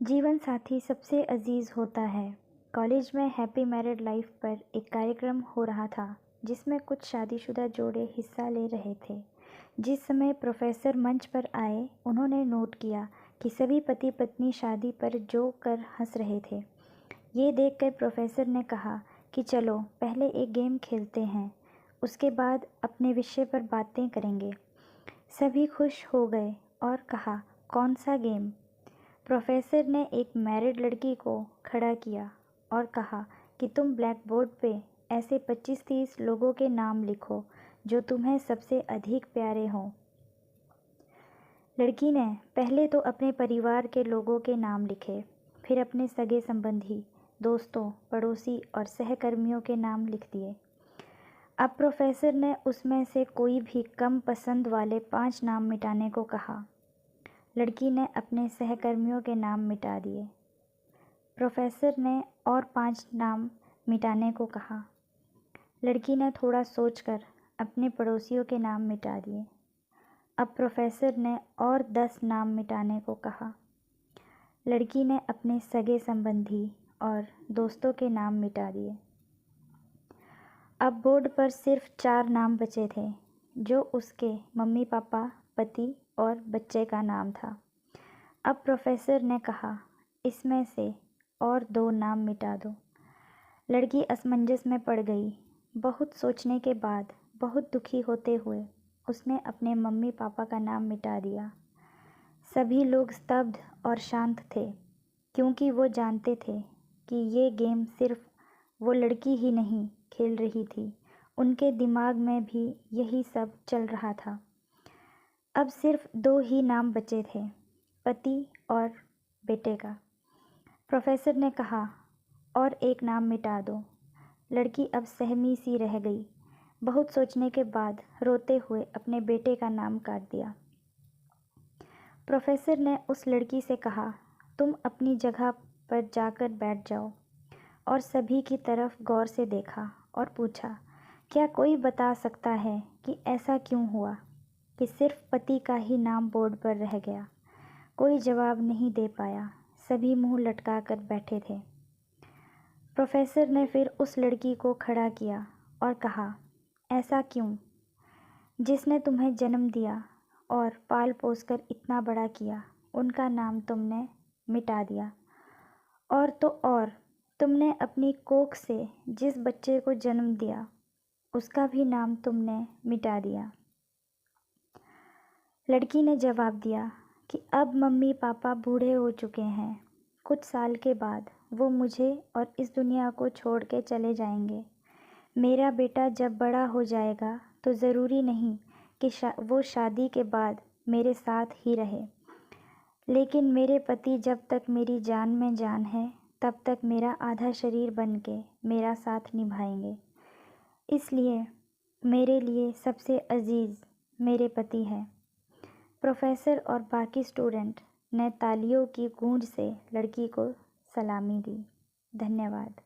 जीवन साथी सबसे अजीज़ होता है। कॉलेज में हैप्पी मैरिड लाइफ पर एक कार्यक्रम हो रहा था जिसमें कुछ शादीशुदा जोड़े हिस्सा ले रहे थे। जिस समय प्रोफेसर मंच पर आए, उन्होंने नोट किया कि सभी पति पत्नी शादी पर जोक कर हंस रहे थे। ये देखकर प्रोफेसर ने कहा कि चलो पहले एक गेम खेलते हैं, उसके बाद अपने विषय पर बातें करेंगे। सभी खुश हो गए और कहा, कौन सा गेम? प्रोफेसर ने एक मैरिड लड़की को खड़ा किया और कहा कि तुम ब्लैक बोर्ड पे ऐसे 25-30 लोगों के नाम लिखो जो तुम्हें सबसे अधिक प्यारे हों। लड़की ने पहले तो अपने परिवार के लोगों के नाम लिखे, फिर अपने सगे संबंधी, दोस्तों, पड़ोसी और सहकर्मियों के नाम लिख दिए। अब प्रोफेसर ने उसमें से कोई भी कम पसंद वाले 5 नाम मिटाने को कहा। लड़की ने अपने सहकर्मियों के नाम मिटा दिए। प्रोफेसर ने और 5 नाम मिटाने को कहा। लड़की ने थोड़ा सोचकर अपने पड़ोसियों के नाम मिटा दिए। अब प्रोफेसर ने और 10 नाम मिटाने को कहा। लड़की ने अपने सगे संबंधी और दोस्तों के नाम मिटा दिए। अब बोर्ड पर सिर्फ 4 नाम बचे थे, जो उसके मम्मी पापा, पति और बच्चे का नाम था। अब प्रोफेसर ने कहा, इसमें से और 2 नाम मिटा दो। लड़की असमंजस में पड़ गई। बहुत सोचने के बाद, बहुत दुखी होते हुए उसने अपने मम्मी पापा का नाम मिटा दिया। सभी लोग स्तब्ध और शांत थे, क्योंकि वो जानते थे कि ये गेम सिर्फ वो लड़की ही नहीं खेल रही थी, उनके दिमाग में भी यही सब चल रहा था। अब सिर्फ 2 ही नाम बचे थे, पति और बेटे का। प्रोफेसर ने कहा, और एक नाम मिटा दो। लड़की अब सहमी सी रह गई। बहुत सोचने के बाद रोते हुए अपने बेटे का नाम काट दिया। प्रोफेसर ने उस लड़की से कहा, तुम अपनी जगह पर जाकर बैठ जाओ, और सभी की तरफ गौर से देखा और पूछा, क्या कोई बता सकता है कि ऐसा क्यों हुआ कि सिर्फ पति का ही नाम बोर्ड पर रह गया? कोई जवाब नहीं दे पाया। सभी मुंह लटका कर बैठे थे। प्रोफेसर ने फिर उस लड़की को खड़ा किया और कहा, ऐसा क्यों? जिसने तुम्हें जन्म दिया और पाल पोस कर इतना बड़ा किया, उनका नाम तुमने मिटा दिया। और तो और, तुमने अपनी कोख से जिस बच्चे को जन्म दिया, उसका भी नाम तुमने मिटा दिया। लड़की ने जवाब दिया कि अब मम्मी पापा बूढ़े हो चुके हैं। कुछ साल के बाद वो मुझे और इस दुनिया को छोड़ के चले जाएंगे। मेरा बेटा जब बड़ा हो जाएगा तो ज़रूरी नहीं कि वो शादी के बाद मेरे साथ ही रहे, लेकिन मेरे पति जब तक मेरी जान में जान है, तब तक मेरा आधा शरीर बन के मेरा साथ निभाएंगे। इसलिए मेरे लिए सबसे अजीज़ मेरे पति हैं। प्रोफेसर और बाकी स्टूडेंट ने तालियों की गूंज से लड़की को सलामी दी। धन्यवाद।